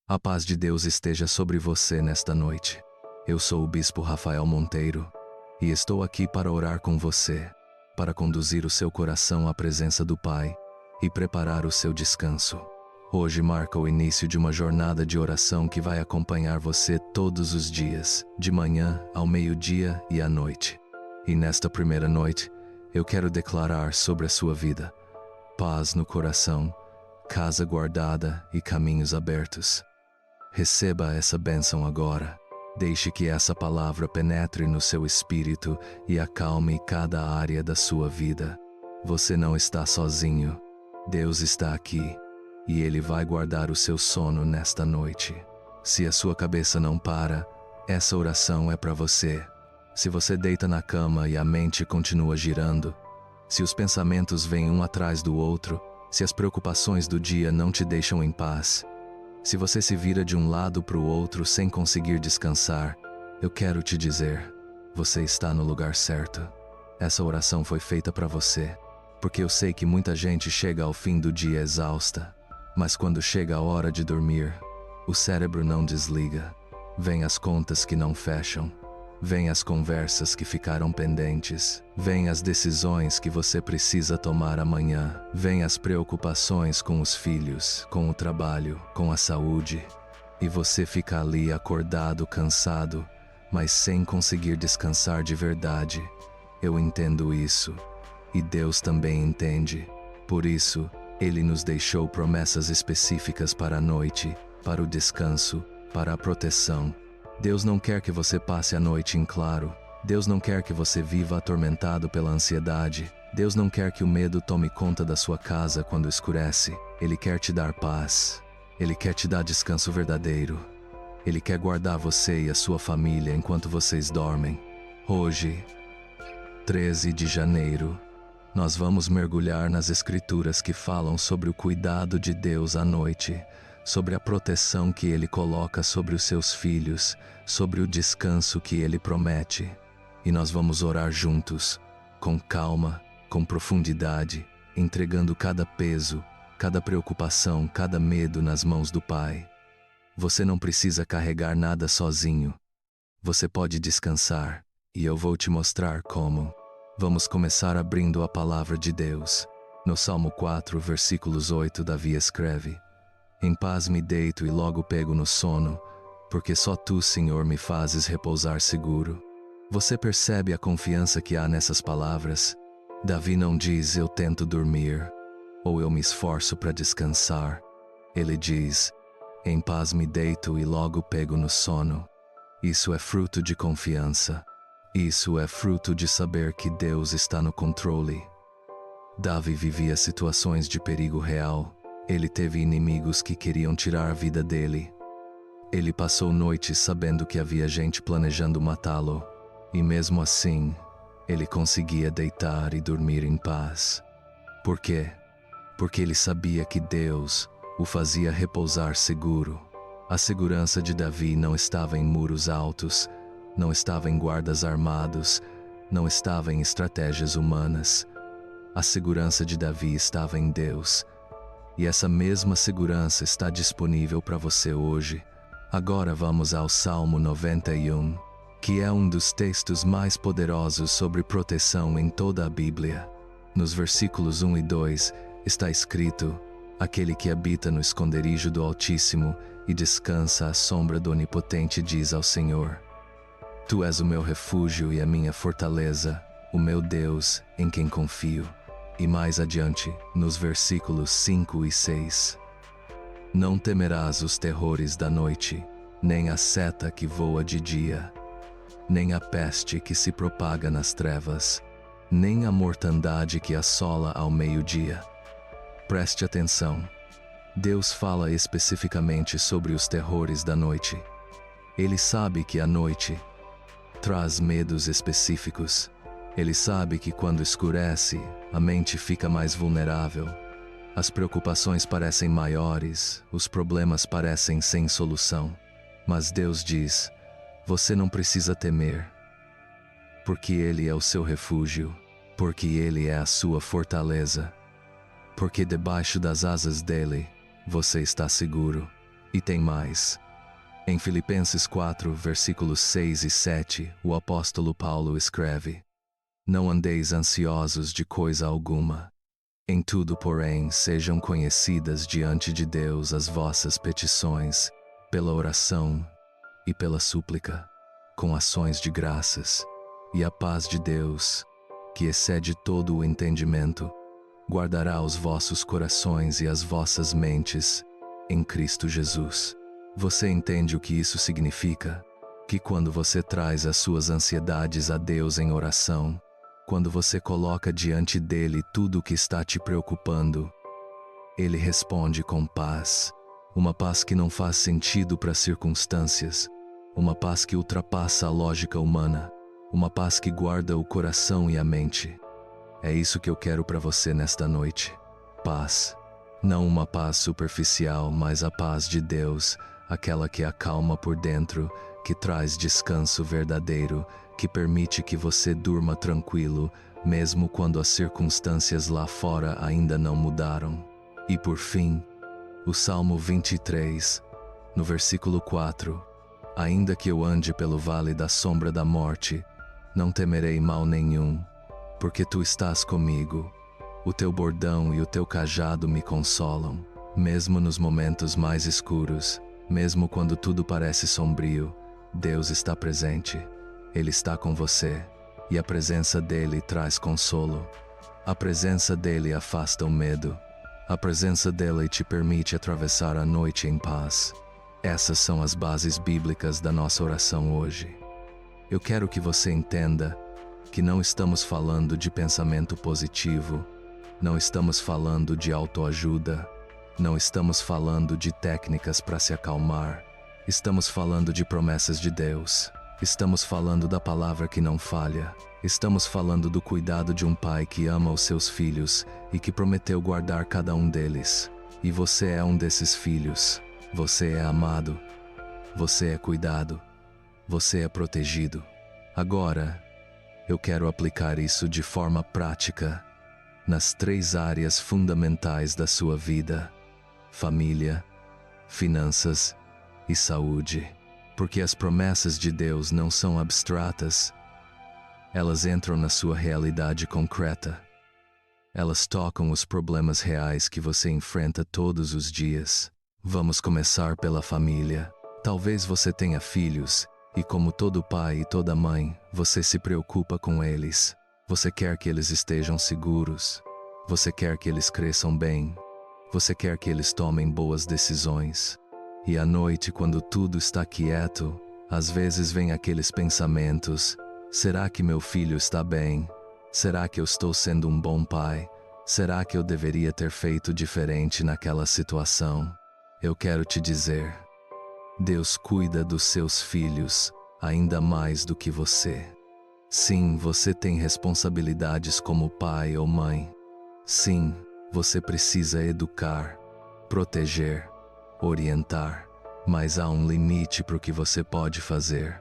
A paz de Deus esteja sobre você nesta noite. Eu sou o Bispo Rafael Monteiro e estou aqui para orar com você, para conduzir o seu coração à presença do Pai e preparar o seu descanso. Hoje marca o início de uma jornada de oração que vai acompanhar você todos os dias, de manhã ao meio-dia e à noite. E nesta primeira noite, eu quero declarar sobre a sua vida paz no coração, casa guardada e caminhos abertos. Receba essa bênção agora. Deixe que essa palavra penetre no seu espírito e acalme cada área da sua vida. Você não está sozinho. Deus está aqui e Ele vai guardar o seu sono nesta noite. Se a sua cabeça não para, essa oração é para você. Se você deita na cama e a mente continua girando, se os pensamentos vêm um atrás do outro, se as preocupações do dia não te deixam em paz, se você se vira de um lado para o outro sem conseguir descansar, eu quero te dizer, você está no lugar certo. Essa oração foi feita para você, porque eu sei que muita gente chega ao fim do dia exausta, mas quando chega a hora de dormir, o cérebro não desliga. Vêm as contas que não fecham, vêm as conversas que ficaram pendentes, vêm as decisões que você precisa tomar amanhã, vêm as preocupações com os filhos, com o trabalho, com a saúde, e você fica ali acordado, cansado, mas sem conseguir descansar de verdade. Eu entendo isso, e Deus também entende. Por isso, Ele nos deixou promessas específicas para a noite, para o descanso, para a proteção. Deus não quer que você passe a noite em claro. Deus não quer que você viva atormentado pela ansiedade. Deus não quer que o medo tome conta da sua casa quando escurece. Ele quer te dar paz. Ele quer te dar descanso verdadeiro. Ele quer guardar você e a sua família enquanto vocês dormem. Hoje, 13 de janeiro, nós vamos mergulhar nas Escrituras que falam sobre o cuidado de Deus à noite, sobre a proteção que Ele coloca sobre os seus filhos, sobre o descanso que Ele promete. E nós vamos orar juntos, com calma, com profundidade, entregando cada peso, cada preocupação, cada medo nas mãos do Pai. Você não precisa carregar nada sozinho. Você pode descansar, e eu vou te mostrar como. Vamos começar abrindo a palavra de Deus. No Salmo 4, versículos 8, Davi escreve: Em paz me deito e logo pego no sono, porque só Tu, Senhor, me fazes repousar seguro. Você percebe a confiança que há nessas palavras? Davi não diz, eu tento dormir, ou eu me esforço para descansar. Ele diz, em paz me deito e logo pego no sono. Isso é fruto de confiança. Isso é fruto de saber que Deus está no controle. Davi vivia situações de perigo real. Ele teve inimigos que queriam tirar a vida dele. Ele passou noites sabendo que havia gente planejando matá-lo. E mesmo assim, ele conseguia deitar e dormir em paz. Por quê? Porque ele sabia que Deus o fazia repousar seguro. A segurança de Davi não estava em muros altos, não estava em guardas armados, não estava em estratégias humanas. A segurança de Davi estava em Deus. E essa mesma segurança está disponível para você hoje. Agora vamos ao Salmo 91, que é um dos textos mais poderosos sobre proteção em toda a Bíblia. Nos versículos 1 e 2 está escrito: Aquele que habita no esconderijo do Altíssimo e descansa à sombra do Onipotente diz ao Senhor: Tu és o meu refúgio e a minha fortaleza, o meu Deus, em quem confio. E mais adiante, nos versículos 5 e 6. Não temerás os terrores da noite, nem a seta que voa de dia, nem a peste que se propaga nas trevas, nem a mortandade que assola ao meio-dia. Preste atenção. Deus fala especificamente sobre os terrores da noite. Ele sabe que a noite traz medos específicos. Ele sabe que quando escurece, a mente fica mais vulnerável. As preocupações parecem maiores, os problemas parecem sem solução. Mas Deus diz, você não precisa temer, porque Ele é o seu refúgio, porque Ele é a sua fortaleza, porque debaixo das asas dele, você está seguro. E tem mais. Em Filipenses 4, versículos 6 e 7, o apóstolo Paulo escreve: Não andeis ansiosos de coisa alguma. Em tudo, porém, sejam conhecidas diante de Deus as vossas petições, pela oração e pela súplica, com ações de graças, e a paz de Deus, que excede todo o entendimento, guardará os vossos corações e as vossas mentes em Cristo Jesus. Você entende o que isso significa? Que quando você traz as suas ansiedades a Deus em oração, quando você coloca diante dele tudo o que está te preocupando, ele responde com paz. Uma paz que não faz sentido para as circunstâncias, uma paz que ultrapassa a lógica humana, uma paz que guarda o coração e a mente. É isso que eu quero para você nesta noite. Paz. Não uma paz superficial, mas a paz de Deus, aquela que acalma por dentro, que traz descanso verdadeiro, que permite que você durma tranquilo, mesmo quando as circunstâncias lá fora ainda não mudaram. E por fim, o Salmo 23, no versículo 4: Ainda que eu ande pelo vale da sombra da morte, não temerei mal nenhum, porque tu estás comigo. O teu bordão e o teu cajado me consolam. Mesmo nos momentos mais escuros, mesmo quando tudo parece sombrio, Deus está presente. Ele está com você, e a presença dele traz consolo. A presença dele afasta o medo. A presença dele te permite atravessar a noite em paz. Essas são as bases bíblicas da nossa oração hoje. Eu quero que você entenda que não estamos falando de pensamento positivo, não estamos falando de autoajuda, não estamos falando de técnicas para se acalmar. Estamos falando de promessas de Deus. Estamos falando da palavra que não falha. Estamos falando do cuidado de um pai que ama os seus filhos e que prometeu guardar cada um deles. E você é um desses filhos. Você é amado. Você é cuidado. Você é protegido. Agora, eu quero aplicar isso de forma prática nas 3 áreas fundamentais da sua vida: família, finanças e saúde. Porque as promessas de Deus não são abstratas. Elas entram na sua realidade concreta. Elas tocam os problemas reais que você enfrenta todos os dias. Vamos começar pela família. Talvez você tenha filhos, e como todo pai e toda mãe, você se preocupa com eles. Você quer que eles estejam seguros. Você quer que eles cresçam bem. Você quer que eles tomem boas decisões. E à noite, quando tudo está quieto, às vezes vem aqueles pensamentos: será que meu filho está bem? Será que eu estou sendo um bom pai? Será que eu deveria ter feito diferente naquela situação? Eu quero te dizer: Deus cuida dos seus filhos ainda mais do que você. Sim, você tem responsabilidades como pai ou mãe. Sim, você precisa educar, proteger, orientar, mas há um limite para o que você pode fazer.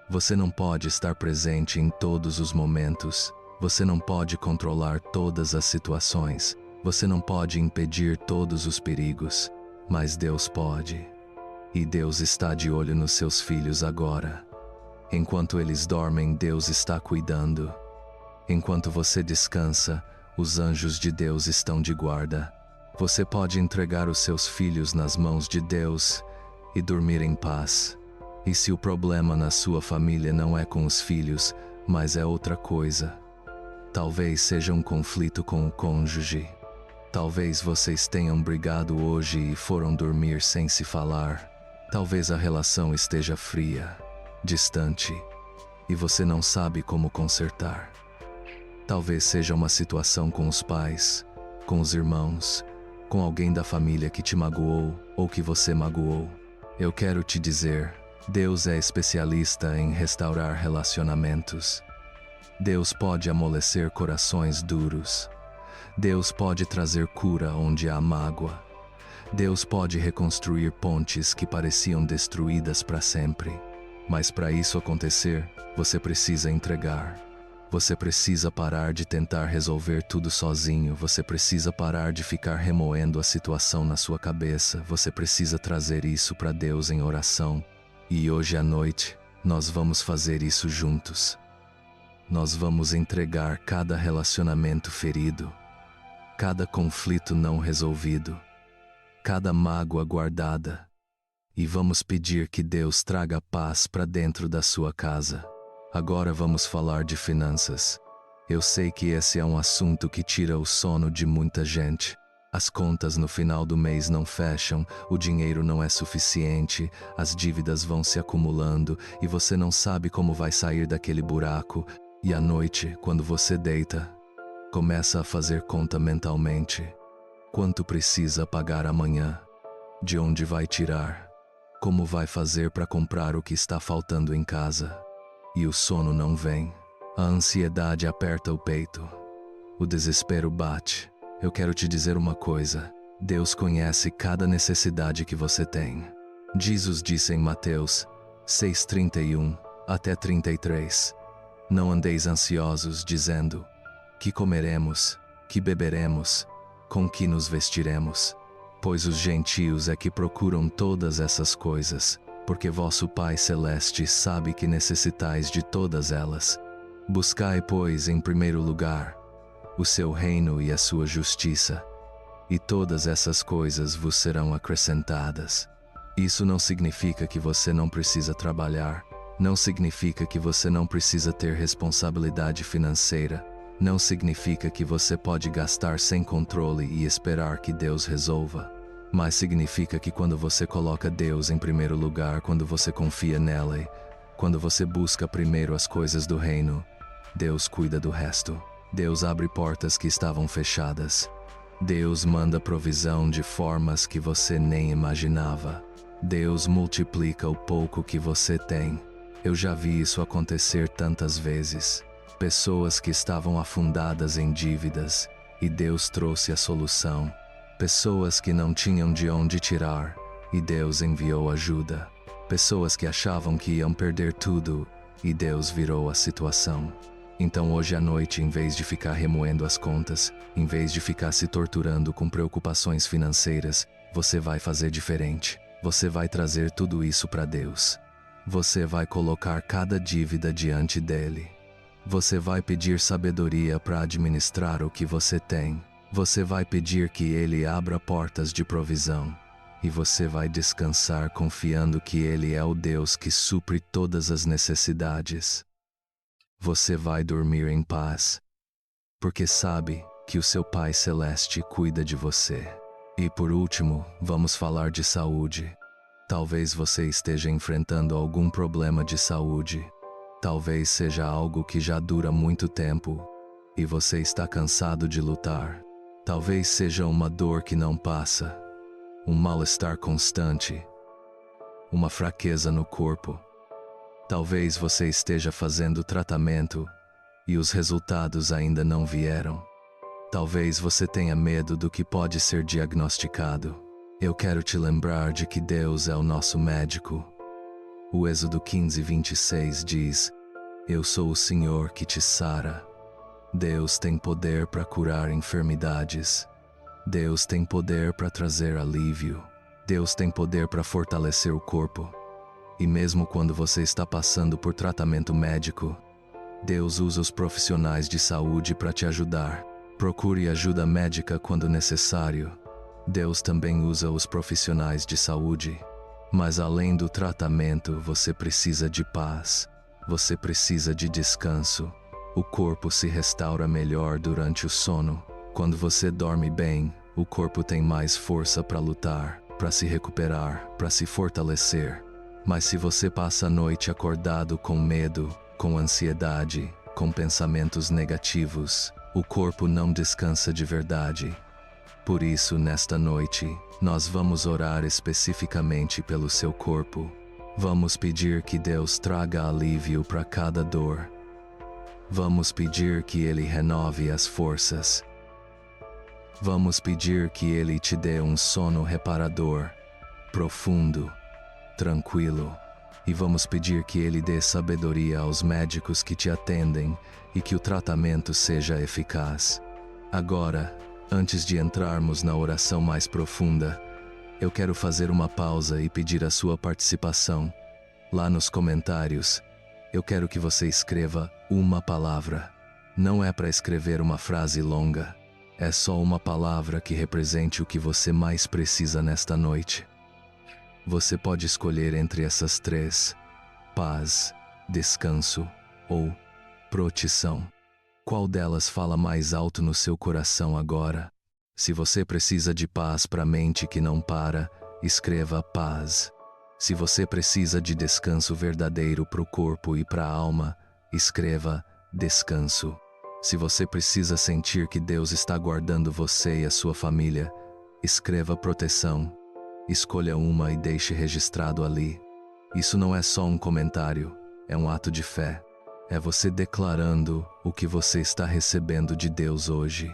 Você não pode estar presente em todos os momentos. Você não pode controlar todas as situações. Você não pode impedir todos os perigos, mas Deus pode. E Deus está de olho nos seus filhos agora. Enquanto eles dormem, Deus está cuidando. Enquanto você descansa, os anjos de Deus estão de guarda. Você pode entregar os seus filhos nas mãos de Deus e dormir em paz. E se o problema na sua família não é com os filhos, mas é outra coisa? Talvez seja um conflito com o cônjuge. Talvez vocês tenham brigado hoje e foram dormir sem se falar. Talvez a relação esteja fria, distante, e você não sabe como consertar. Talvez seja uma situação com os pais, com os irmãos, com alguém da família que te magoou ou que você magoou. Eu quero te dizer, Deus é especialista em restaurar relacionamentos. Deus pode amolecer corações duros. Deus pode trazer cura onde há mágoa. Deus pode reconstruir pontes que pareciam destruídas para sempre. Mas para isso acontecer, você precisa entregar. Você precisa parar de tentar resolver tudo sozinho, você precisa parar de ficar remoendo a situação na sua cabeça, você precisa trazer isso para Deus em oração. E hoje à noite, nós vamos fazer isso juntos. Nós vamos entregar cada relacionamento ferido, cada conflito não resolvido, cada mágoa guardada, e vamos pedir que Deus traga paz para dentro da sua casa. Agora vamos falar de finanças. Eu sei que esse é um assunto que tira o sono de muita gente. As contas no final do mês não fecham, o dinheiro não é suficiente, as dívidas vão se acumulando e você não sabe como vai sair daquele buraco. E à noite, quando você deita, começa a fazer conta mentalmente. Quanto precisa pagar amanhã? De onde vai tirar? Como vai fazer para comprar o que está faltando em casa? E o sono não vem. A ansiedade aperta o peito. O desespero bate. Eu quero te dizer uma coisa. Deus conhece cada necessidade que você tem. Jesus disse em Mateus 6:31 até 33. Não andeis ansiosos, dizendo: que comeremos, que beberemos, com que nos vestiremos? Pois os gentios é que procuram todas essas coisas, porque vosso Pai Celeste sabe que necessitais de todas elas. Buscai, pois, em primeiro lugar, o seu reino e a sua justiça, e todas essas coisas vos serão acrescentadas. Isso não significa que você não precisa trabalhar, não significa que você não precisa ter responsabilidade financeira, não significa que você pode gastar sem controle e esperar que Deus resolva. Mas significa que quando você coloca Deus em primeiro lugar, quando você confia nele, quando você busca primeiro as coisas do reino, Deus cuida do resto. Deus abre portas que estavam fechadas. Deus manda provisão de formas que você nem imaginava. Deus multiplica o pouco que você tem. Eu já vi isso acontecer tantas vezes. Pessoas que estavam afundadas em dívidas, e Deus trouxe a solução. Pessoas que não tinham de onde tirar, e Deus enviou ajuda. Pessoas que achavam que iam perder tudo, e Deus virou a situação. Então hoje à noite, em vez de ficar remoendo as contas, em vez de ficar se torturando com preocupações financeiras, você vai fazer diferente. Você vai trazer tudo isso para Deus. Você vai colocar cada dívida diante dele. Você vai pedir sabedoria para administrar o que você tem. Você vai pedir que ele abra portas de provisão. E você vai descansar confiando que ele é o Deus que supre todas as necessidades. Você vai dormir em paz, porque sabe que o seu Pai Celeste cuida de você. E por último, vamos falar de saúde. Talvez você esteja enfrentando algum problema de saúde. Talvez seja algo que já dura muito tempo, e você está cansado de lutar. Talvez seja uma dor que não passa, um mal-estar constante, uma fraqueza no corpo. Talvez você esteja fazendo tratamento e os resultados ainda não vieram. Talvez você tenha medo do que pode ser diagnosticado. Eu quero te lembrar de que Deus é o nosso médico. O Êxodo 15:26 diz: eu sou o Senhor que te sara. Deus tem poder para curar enfermidades. Deus tem poder para trazer alívio. Deus tem poder para fortalecer o corpo. E mesmo quando você está passando por tratamento médico, Deus usa os profissionais de saúde para te ajudar. Procure ajuda médica quando necessário. Deus também usa os profissionais de saúde. Mas além do tratamento, você precisa de paz. Você precisa de descanso. O corpo se restaura melhor durante o sono. Quando você dorme bem, o corpo tem mais força para lutar, para se recuperar, para se fortalecer. Mas se você passa a noite acordado com medo, com ansiedade, com pensamentos negativos, o corpo não descansa de verdade. Por isso, nesta noite, nós vamos orar especificamente pelo seu corpo. Vamos pedir que Deus traga alívio para cada dor. Vamos pedir que Ele renove as forças. Vamos pedir que Ele te dê um sono reparador, profundo, tranquilo. E vamos pedir que Ele dê sabedoria aos médicos que te atendem e que o tratamento seja eficaz. Agora, antes de entrarmos na oração mais profunda, eu quero fazer uma pausa e pedir a sua participação. Lá nos comentários, eu quero que você escreva uma palavra. Não é para escrever uma frase longa. É só uma palavra que represente o que você mais precisa nesta noite. Você pode escolher entre essas três: paz, descanso ou proteção. Qual delas fala mais alto no seu coração agora? Se você precisa de paz para a mente que não para, escreva paz. Se você precisa de descanso verdadeiro para o corpo e para a alma, escreva descanso. Se você precisa sentir que Deus está guardando você e a sua família, escreva proteção. Escolha uma e deixe registrado ali. Isso não é só um comentário, é um ato de fé. É você declarando o que você está recebendo de Deus hoje.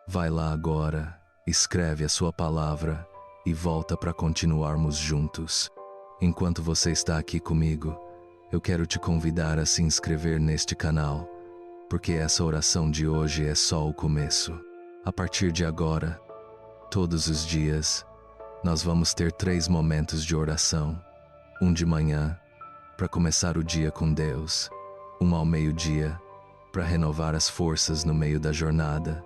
Vai lá agora, escreve a sua palavra e volta para continuarmos juntos. Enquanto você está aqui comigo, eu quero te convidar a se inscrever neste canal, porque essa oração de hoje é só o começo. A partir de agora, todos os dias, nós vamos ter 3 momentos de oração. Um de manhã, para começar o dia com Deus. Um ao meio-dia, para renovar as forças no meio da jornada.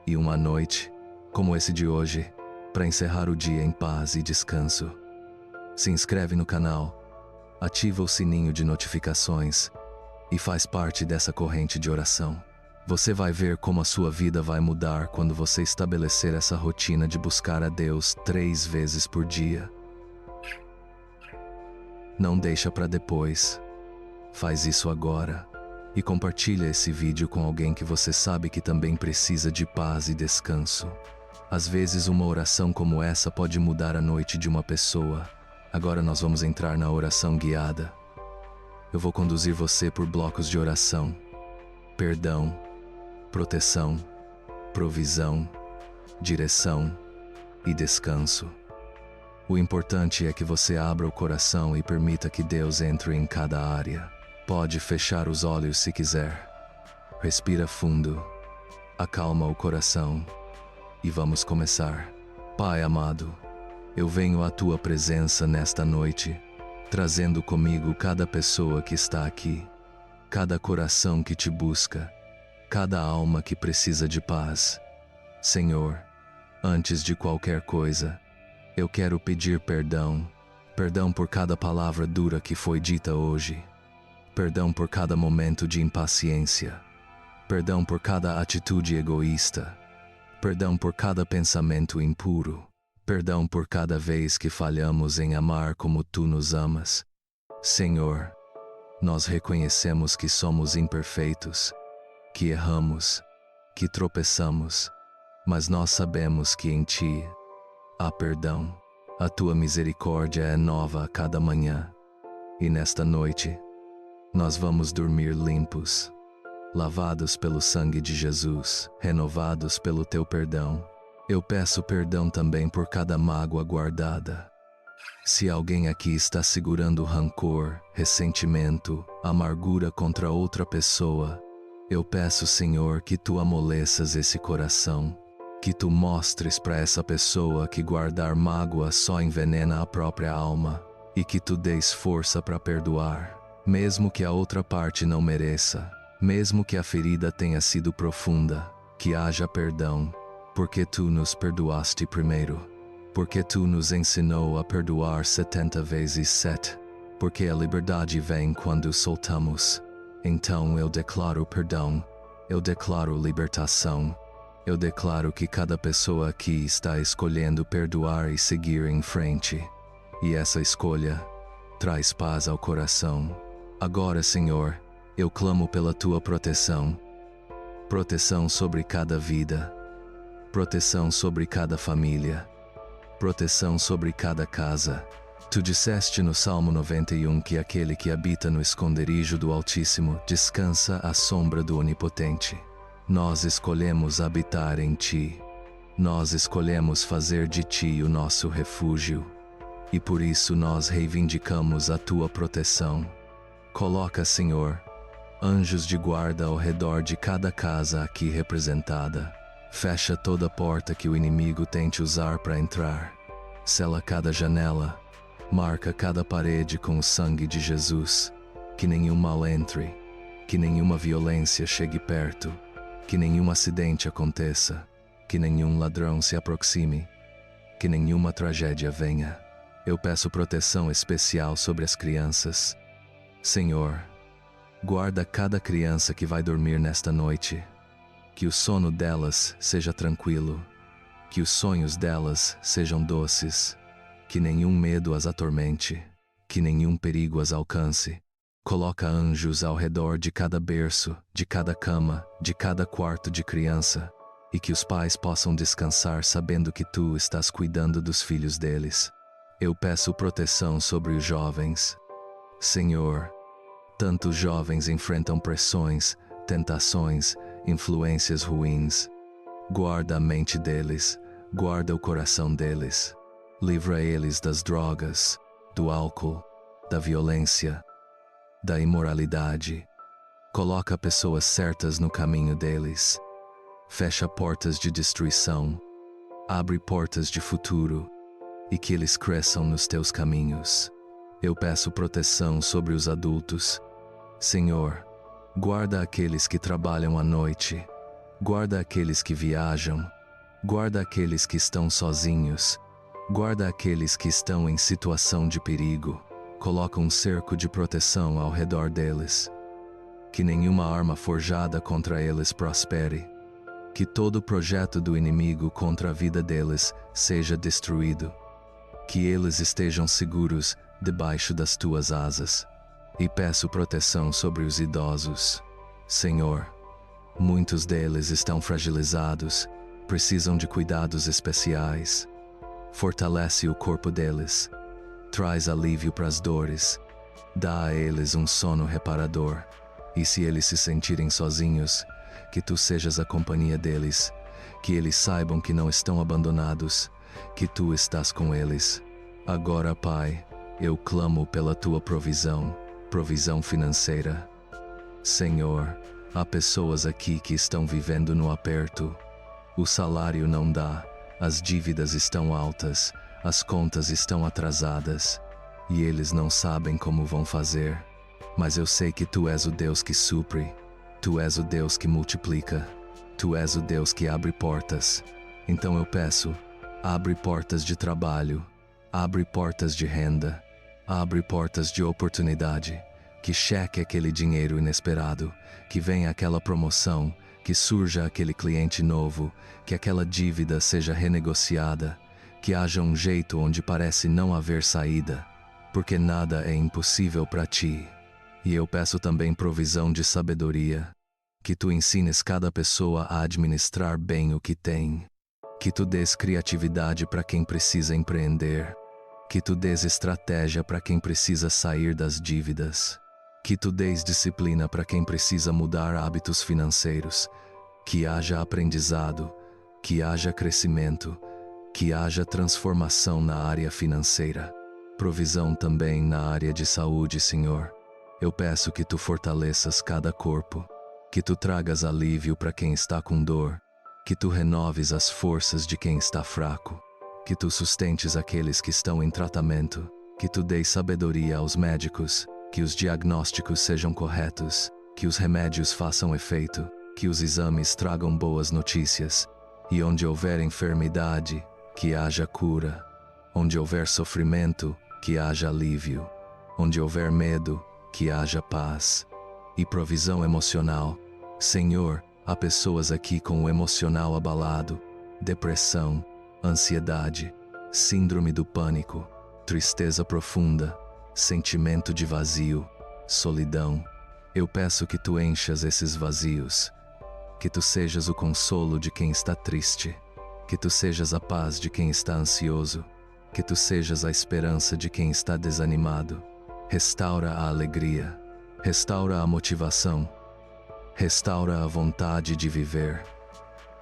E um à noite, como esse de hoje, para encerrar o dia em paz e descanso. Se inscreve no canal, ativa o sininho de notificações e faz parte dessa corrente de oração. Você vai ver como a sua vida vai mudar quando você estabelecer essa rotina de buscar a Deus 3 vezes por dia. Não deixa para depois. Faz isso agora. E compartilha esse vídeo com alguém que você sabe que também precisa de paz e descanso. Às vezes uma oração como essa pode mudar a noite de uma pessoa. Agora nós vamos entrar na oração guiada. Eu vou conduzir você por blocos de oração. Perdão, proteção, provisão, direção e descanso. O importante é que você abra o coração e permita que Deus entre em cada área. Pode fechar os olhos se quiser. Respira fundo, acalma o coração e vamos começar. Pai amado, eu venho à tua presença nesta noite, trazendo comigo cada pessoa que está aqui, cada coração que te busca, cada alma que precisa de paz. Senhor, antes de qualquer coisa, eu quero pedir perdão. Perdão por cada palavra dura que foi dita hoje. Perdão por cada momento de impaciência. Perdão por cada atitude egoísta. Perdão por cada pensamento impuro. Perdão por cada vez que falhamos em amar como tu nos amas. Senhor, nós reconhecemos que somos imperfeitos, que erramos, que tropeçamos, mas nós sabemos que em ti há perdão. A tua misericórdia é nova a cada manhã. E nesta noite, nós vamos dormir limpos, lavados pelo sangue de Jesus, renovados pelo teu perdão. Eu peço perdão também por cada mágoa guardada. Se alguém aqui está segurando rancor, ressentimento, amargura contra outra pessoa, eu peço, Senhor, que tu amoleças esse coração, que tu mostres para essa pessoa que guardar mágoa só envenena a própria alma, e que tu dês força para perdoar, mesmo que a outra parte não mereça, mesmo que a ferida tenha sido profunda, que haja perdão, porque tu nos perdoaste primeiro, porque tu nos ensinou a perdoar 70 vezes 7, porque a liberdade vem quando soltamos. Então eu declaro perdão, eu declaro libertação, eu declaro que cada pessoa aqui está escolhendo perdoar e seguir em frente. E essa escolha traz paz ao coração. Agora, Senhor, eu clamo pela tua proteção. Proteção sobre cada vida. Proteção sobre cada família. Proteção sobre cada casa. Tu disseste no Salmo 91 que aquele que habita no esconderijo do Altíssimo descansa à sombra do Onipotente. Nós escolhemos habitar em ti. Nós escolhemos fazer de ti o nosso refúgio. e por isso nós reivindicamos a tua proteção. Coloca, Senhor, anjos de guarda ao redor de cada casa aqui representada. Fecha toda porta que o inimigo tente usar para entrar. Sela cada janela. Marca cada parede com o sangue de Jesus. Que nenhum mal entre. Que nenhuma violência chegue perto. Que nenhum acidente aconteça. Que nenhum ladrão se aproxime. Que nenhuma tragédia venha. Eu peço proteção especial sobre as crianças. Senhor, guarda cada criança que vai dormir nesta noite. Que o sono delas seja tranquilo. Que os sonhos delas sejam doces. Que nenhum medo as atormente. Que nenhum perigo as alcance. Coloca anjos ao redor de cada berço, de cada cama, de cada quarto de criança. E que os pais possam descansar sabendo que tu estás cuidando dos filhos deles. Eu peço proteção sobre os jovens. Senhor, tantos jovens enfrentam pressões, tentações, influências ruins. Guarda a mente deles, guarda o coração deles. Livra eles das drogas, do álcool, da violência, da imoralidade. Coloca pessoas certas no caminho deles. Fecha portas de destruição. Abre portas de futuro. E que eles cresçam nos teus caminhos. Eu peço proteção sobre os adultos. Senhor, guarda aqueles que trabalham à noite. Guarda aqueles que viajam. Guarda aqueles que estão sozinhos. Guarda aqueles que estão em situação de perigo. Coloca um cerco de proteção ao redor deles. Que nenhuma arma forjada contra eles prospere. Que todo projeto do inimigo contra a vida deles seja destruído. Que eles estejam seguros debaixo das tuas asas. E peço proteção sobre os idosos. Senhor, muitos deles estão fragilizados, precisam de cuidados especiais. Fortalece o corpo deles. Traz alívio para as dores. Dá a eles um sono reparador. E se eles se sentirem sozinhos, que tu sejas a companhia deles. Que eles saibam que não estão abandonados, que tu estás com eles. Agora, Pai, eu clamo pela tua provisão, provisão financeira. Senhor, há pessoas aqui que estão vivendo no aperto. O salário não dá, as dívidas estão altas, as contas estão atrasadas, e eles não sabem como vão fazer. Mas eu sei que tu és o Deus que supre, tu és o Deus que multiplica, tu és o Deus que abre portas. Então eu peço, abre portas de trabalho, abre portas de renda, abre portas de oportunidade, que cheque aquele dinheiro inesperado, que venha aquela promoção, que surja aquele cliente novo, que aquela dívida seja renegociada, que haja um jeito onde parece não haver saída, porque nada é impossível para ti. E eu peço também provisão de sabedoria, que tu ensines cada pessoa a administrar bem o que tem, que tu dês criatividade para quem precisa empreender, que tu dês estratégia para quem precisa sair das dívidas, que tu dês disciplina para quem precisa mudar hábitos financeiros, que haja aprendizado, que haja crescimento, que haja transformação na área financeira, provisão também na área de saúde, Senhor. Eu peço que tu fortaleças cada corpo, que tu tragas alívio para quem está com dor, que tu renoves as forças de quem está fraco, que tu sustentes aqueles que estão em tratamento, que tu deis sabedoria aos médicos, que os diagnósticos sejam corretos, que os remédios façam efeito, que os exames tragam boas notícias, e onde houver enfermidade, que haja cura, onde houver sofrimento, que haja alívio, onde houver medo, que haja paz e provisão emocional. Senhor, há pessoas aqui com o emocional abalado, depressão, ansiedade, síndrome do pânico, tristeza profunda, sentimento de vazio, solidão. Eu peço que tu enchas esses vazios, que tu sejas o consolo de quem está triste, que tu sejas a paz de quem está ansioso, que tu sejas a esperança de quem está desanimado. Restaura a alegria, restaura a motivação, restaura a vontade de viver,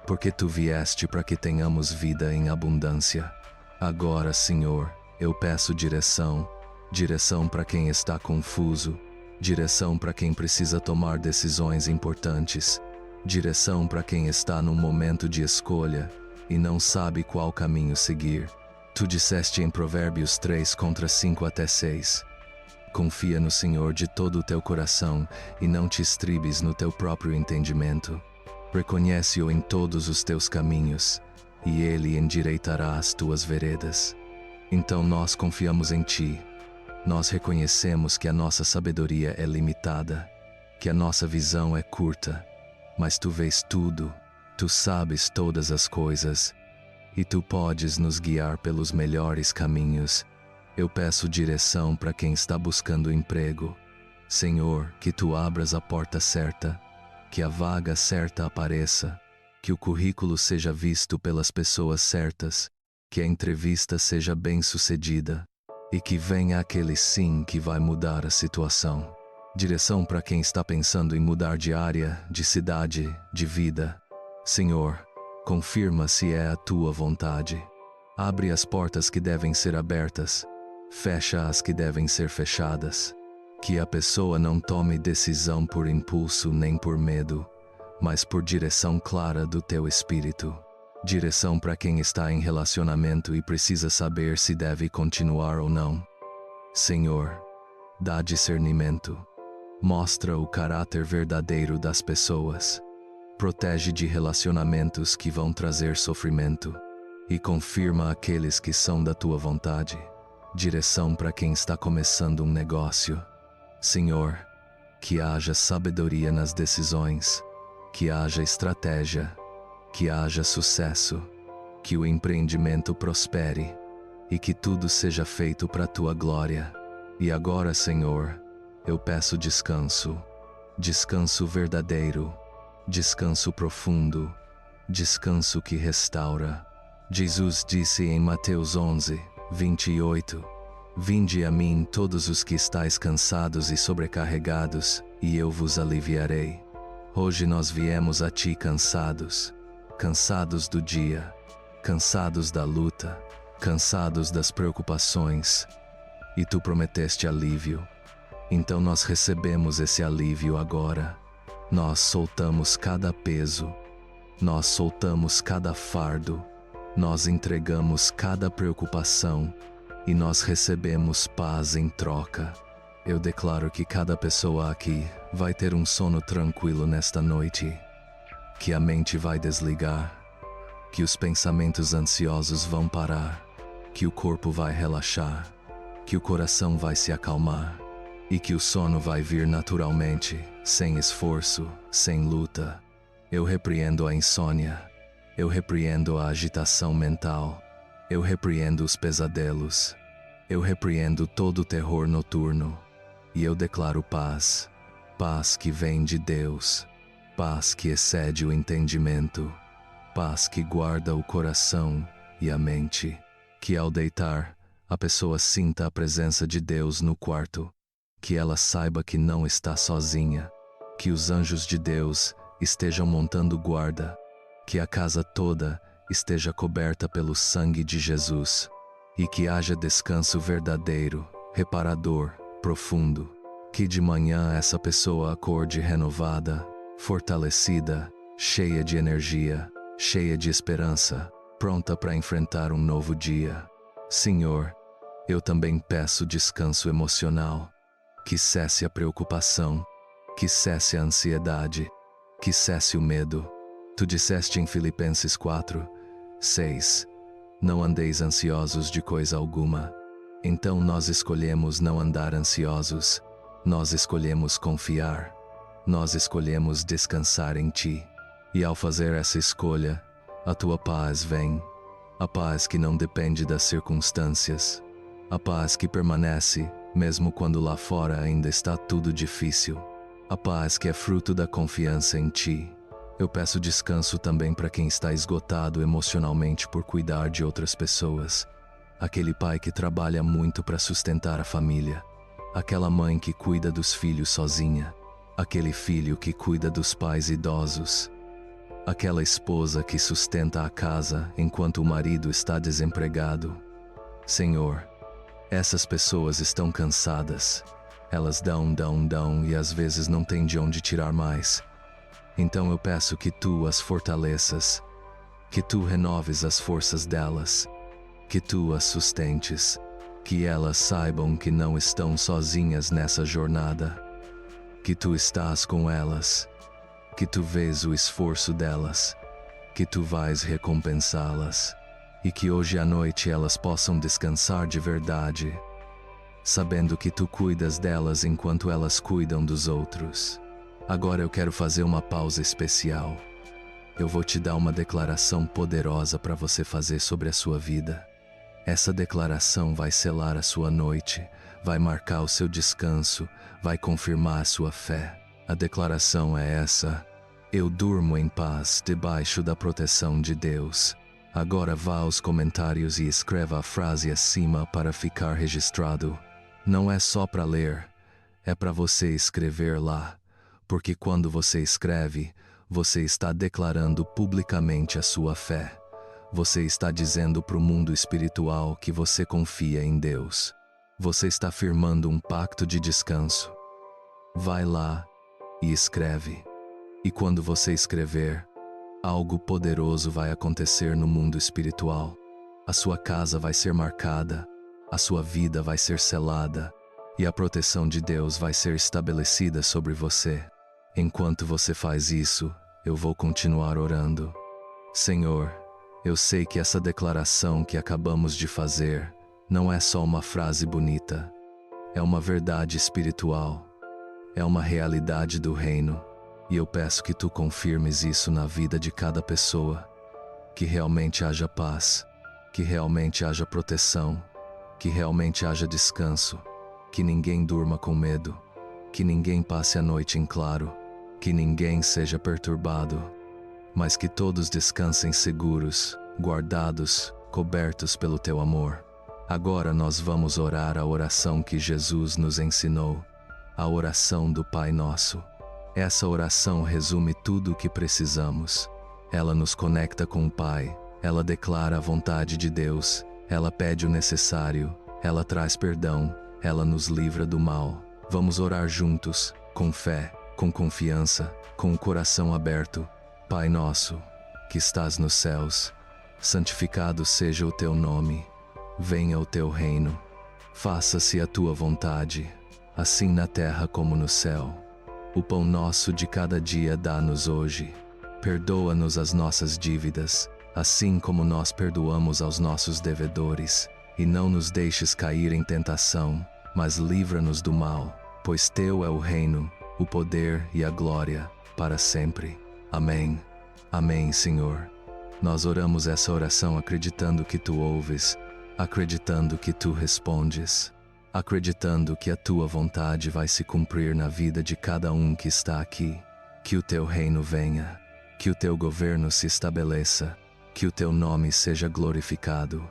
porque tu vieste para que tenhamos vida em abundância. Agora, Senhor, Eu peço direção, direção para quem está confuso, direção para quem precisa tomar decisões importantes, direção para quem está num momento de escolha e não sabe qual caminho seguir. Tu disseste em Provérbios 3:5-6. Confia no Senhor de todo o teu coração e não te estribes no teu próprio entendimento. Reconhece-o em todos os teus caminhos, e Ele endireitará as tuas veredas. Então nós confiamos em Ti. Nós reconhecemos que a nossa sabedoria é limitada, que a nossa visão é curta, mas Tu vês tudo, Tu sabes todas as coisas, e Tu podes nos guiar pelos melhores caminhos. Eu peço direção para quem está buscando emprego. Senhor, que Tu abras a porta certa, que a vaga certa apareça, que o currículo seja visto pelas pessoas certas, que a entrevista seja bem-sucedida e que venha aquele sim que vai mudar a situação. Direção para quem está pensando em mudar de área, de cidade, de vida. Senhor, confirma se é a Tua vontade. Abre as portas que devem ser abertas, fecha as que devem ser fechadas. Que a pessoa não tome decisão por impulso nem por medo, mas por direção clara do Teu Espírito. Direção para quem está em relacionamento e precisa saber se deve continuar ou não. Senhor, dá discernimento. Mostra o caráter verdadeiro das pessoas. Protege de relacionamentos que vão trazer sofrimento e confirma aqueles que são da Tua vontade. Direção para quem está começando um negócio. Senhor, que haja sabedoria nas decisões, que haja estratégia, que haja sucesso, que o empreendimento prospere e que tudo seja feito para a Tua glória. E agora, Senhor, eu peço descanso, descanso verdadeiro, descanso profundo, descanso que restaura. Jesus disse em Mateus 11:28, Vinde a mim todos os que estáis cansados e sobrecarregados, e eu vos aliviarei. Hoje nós viemos a Ti cansados, cansados do dia, cansados da luta, cansados das preocupações, e Tu prometeste alívio. Então nós recebemos esse alívio agora. Nós soltamos cada peso, nós soltamos cada fardo, nós entregamos cada preocupação e nós recebemos paz em troca. Eu declaro que cada pessoa aqui vai ter um sono tranquilo nesta noite, que a mente vai desligar, que os pensamentos ansiosos vão parar, que o corpo vai relaxar, que o coração vai se acalmar e que o sono vai vir naturalmente, sem esforço, sem luta. Eu repreendo a insônia, eu repreendo a agitação mental, eu repreendo os pesadelos, eu repreendo todo o terror noturno, e eu declaro paz, paz que vem de Deus, paz que excede o entendimento, paz que guarda o coração e a mente, que ao deitar, a pessoa sinta a presença de Deus no quarto, que ela saiba que não está sozinha, que os anjos de Deus estejam montando guarda, que a casa toda esteja coberta pelo sangue de Jesus, e que haja descanso verdadeiro, reparador, profundo, que de manhã essa pessoa acorde renovada, fortalecida, cheia de energia, cheia de esperança, pronta para enfrentar um novo dia. Senhor, eu também peço descanso emocional, que cesse a preocupação, que cesse a ansiedade, que cesse o medo. Tu disseste em Filipenses 4:6, não andeis ansiosos de coisa alguma. Então nós escolhemos não andar ansiosos, nós escolhemos confiar, nós escolhemos descansar em Ti. E ao fazer essa escolha, a Tua paz vem, a paz que não depende das circunstâncias, a paz que permanece, mesmo quando lá fora ainda está tudo difícil, a paz que é fruto da confiança em Ti. Eu peço descanso também para quem está esgotado emocionalmente por cuidar de outras pessoas, aquele pai que trabalha muito para sustentar a família, aquela mãe que cuida dos filhos sozinha, aquele filho que cuida dos pais idosos, aquela esposa que sustenta a casa enquanto o marido está desempregado. Senhor, Essas pessoas estão cansadas. Elas dão e às vezes não têm de onde tirar mais. Então eu peço que tu as fortaleças, que tu renoves as forças delas, que tu as sustentes, que elas saibam que não estão sozinhas nessa jornada, que tu estás com elas, que tu vês o esforço delas, que tu vais recompensá-las, e que hoje à noite elas possam descansar de verdade, sabendo que tu cuidas delas enquanto elas cuidam dos outros. Agora eu quero fazer uma pausa especial. Eu vou te dar uma declaração poderosa para você fazer sobre a sua vida. Essa declaração vai selar a sua noite, vai marcar o seu descanso, vai confirmar a sua fé. A declaração é essa: eu durmo em paz debaixo da proteção de Deus. Agora vá aos comentários e escreva a frase acima para ficar registrado. Não é só para ler, é para você escrever lá, porque quando você escreve, você está declarando publicamente a sua fé. Você está dizendo para o mundo espiritual que você confia em Deus. Você está firmando um pacto de descanso. Vai lá e escreve. E quando você escrever, algo poderoso vai acontecer no mundo espiritual. A sua casa vai ser marcada, a sua vida vai ser selada, e a proteção de Deus vai ser estabelecida sobre você. Enquanto você faz isso, eu vou continuar orando. Senhor, eu sei que essa declaração que acabamos de fazer não é só uma frase bonita. É uma verdade espiritual. É uma realidade do reino. E eu peço que tu confirmes isso na vida de cada pessoa. Que realmente haja paz. Que realmente haja proteção. Que realmente haja descanso. Que ninguém durma com medo. Que ninguém passe a noite em claro. Que ninguém seja perturbado. Mas que todos descansem seguros, guardados, cobertos pelo teu amor. Agora nós vamos orar a oração que Jesus nos ensinou. A oração do Pai Nosso. Essa oração resume tudo o que precisamos. Ela nos conecta com o Pai, ela declara a vontade de Deus, ela pede o necessário, ela traz perdão, ela nos livra do mal. Vamos orar juntos, com fé, com confiança, com o coração aberto. Pai nosso, que estás nos céus, santificado seja o teu nome. Venha o teu reino. Faça-se a tua vontade, assim na terra como no céu. O pão nosso de cada dia dá-nos hoje. Perdoa-nos as nossas dívidas, assim como nós perdoamos aos nossos devedores. E não nos deixes cair em tentação, mas livra-nos do mal, pois teu é o reino, o poder e a glória, para sempre. Amém. Amém, Senhor. Nós oramos essa oração acreditando que tu ouves, acreditando que tu respondes, acreditando que a tua vontade vai se cumprir na vida de cada um que está aqui. Que o teu reino venha, que o teu governo se estabeleça, que o teu nome seja glorificado,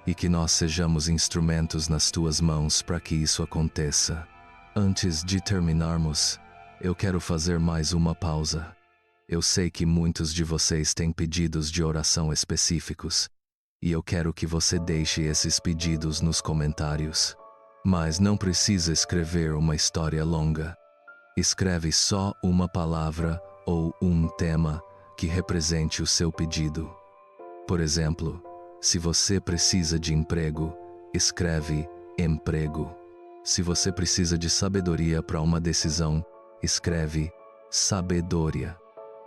e que nós sejamos instrumentos nas tuas mãos para que isso aconteça. Antes de terminarmos, eu quero fazer mais uma pausa. Eu sei que muitos de vocês têm pedidos de oração específicos, e eu quero que você deixe esses pedidos nos comentários. Mas não precisa escrever uma história longa. Escreve só uma palavra ou um tema que represente o seu pedido. Por exemplo, se você precisa de emprego, escreve emprego. Se você precisa de sabedoria para uma decisão, escreve sabedoria.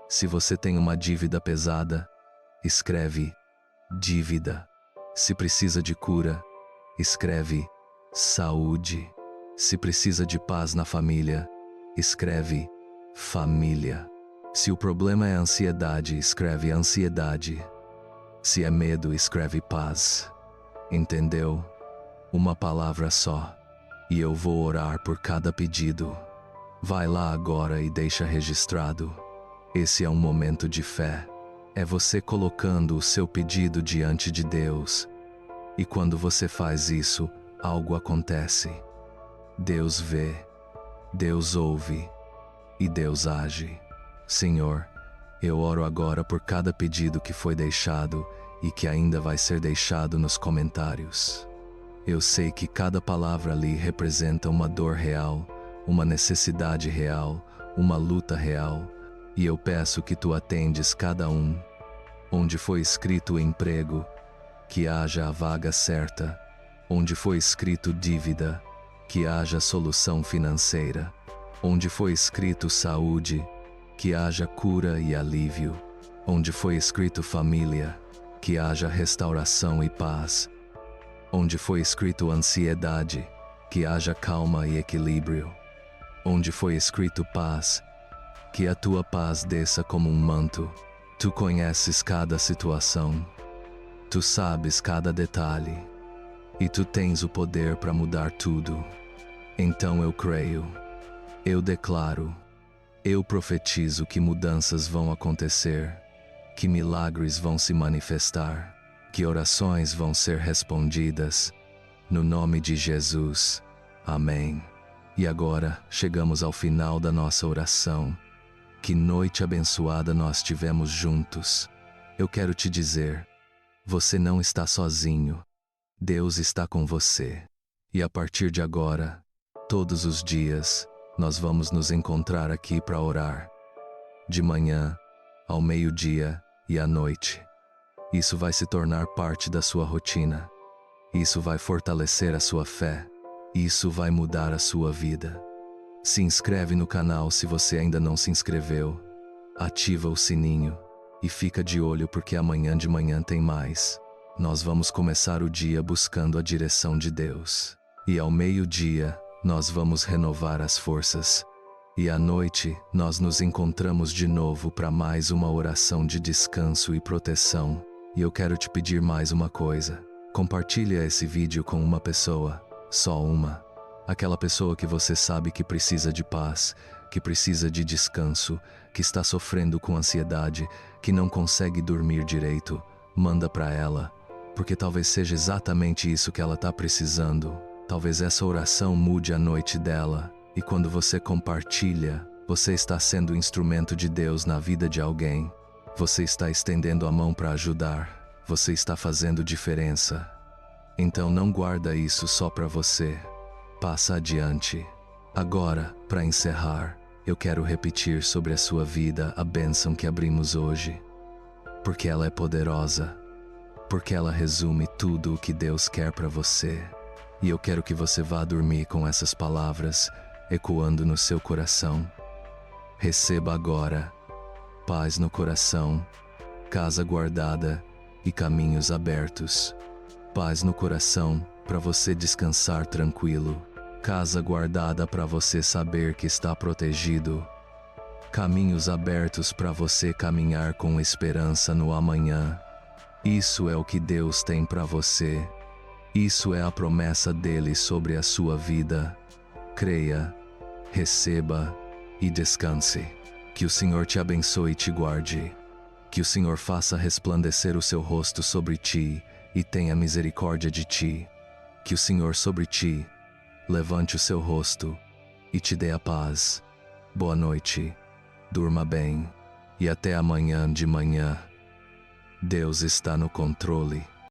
Se você tem uma dívida pesada, escreve dívida. Se precisa de cura, escreve saúde. Se precisa de paz na família, escreve família. Se o problema é ansiedade, escreve ansiedade. Se é medo, escreve paz. Entendeu? Uma palavra só. E eu vou orar por cada pedido. Vai lá agora e deixa registrado. Esse é um momento de fé. É você colocando o seu pedido diante de Deus. E quando você faz isso, algo acontece. Deus vê, Deus ouve e Deus age. Senhor, eu oro agora por cada pedido que foi deixado e que ainda vai ser deixado nos comentários. Eu sei que cada palavra ali representa uma dor real, uma necessidade real, uma luta real, e eu peço que tu atendes cada um. Onde foi escrito emprego, que haja a vaga certa. Onde foi escrito dívida, que haja solução financeira. Onde foi escrito saúde, que haja cura e alívio. Onde foi escrito família, que haja restauração e paz. Onde foi escrito ansiedade, que haja calma e equilíbrio. Onde foi escrito paz, que a tua paz desça como um manto. Tu conheces cada situação, tu sabes cada detalhe, e tu tens o poder para mudar tudo. Então eu creio, eu declaro, eu profetizo que mudanças vão acontecer, que milagres vão se manifestar, que orações vão ser respondidas, no nome de Jesus. Amém. E agora chegamos ao final da nossa oração. Que noite abençoada nós tivemos juntos. Eu quero te dizer, você não está sozinho. Deus está com você. E a partir de agora, todos os dias, nós vamos nos encontrar aqui para orar. De manhã, ao meio-dia e à noite. Isso vai se tornar parte da sua rotina. Isso vai fortalecer a sua fé. Isso vai mudar a sua vida. Se inscreve no canal se você ainda não se inscreveu. Ativa o sininho e fica de olho porque amanhã de manhã tem mais. Nós vamos começar o dia buscando a direção de Deus. E ao meio-dia, nós vamos renovar as forças. E à noite, nós nos encontramos de novo para mais uma oração de descanso e proteção. E eu quero te pedir mais uma coisa. Compartilha esse vídeo com uma pessoa, só uma. Aquela pessoa que você sabe que precisa de paz, que precisa de descanso, que está sofrendo com ansiedade, que não consegue dormir direito. Manda para ela, porque talvez seja exatamente isso que ela está precisando. Talvez essa oração mude a noite dela. E quando você compartilha, você está sendo instrumento de Deus na vida de alguém. Você está estendendo a mão para ajudar. Você está fazendo diferença. Então não guarda isso só para você. Passa adiante. Agora, para encerrar, eu quero repetir sobre a sua vida a bênção que abrimos hoje. Porque ela é poderosa. Porque ela resume tudo o que Deus quer para você. E eu quero que você vá dormir com essas palavras ecoando no seu coração. Receba agora paz no coração, casa guardada e caminhos abertos. Paz no coração para você descansar tranquilo. Casa guardada para você saber que está protegido. Caminhos abertos para você caminhar com esperança no amanhã. Isso é o que Deus tem para você. Isso é a promessa dele sobre a sua vida. Creia, receba e descanse. Que o Senhor te abençoe e te guarde. Que o Senhor faça resplandecer o seu rosto sobre ti e tenha misericórdia de ti. Que o Senhor sobre ti levante o seu rosto e te dê a paz. Boa noite, durma bem e até amanhã de manhã. Deus está no controle.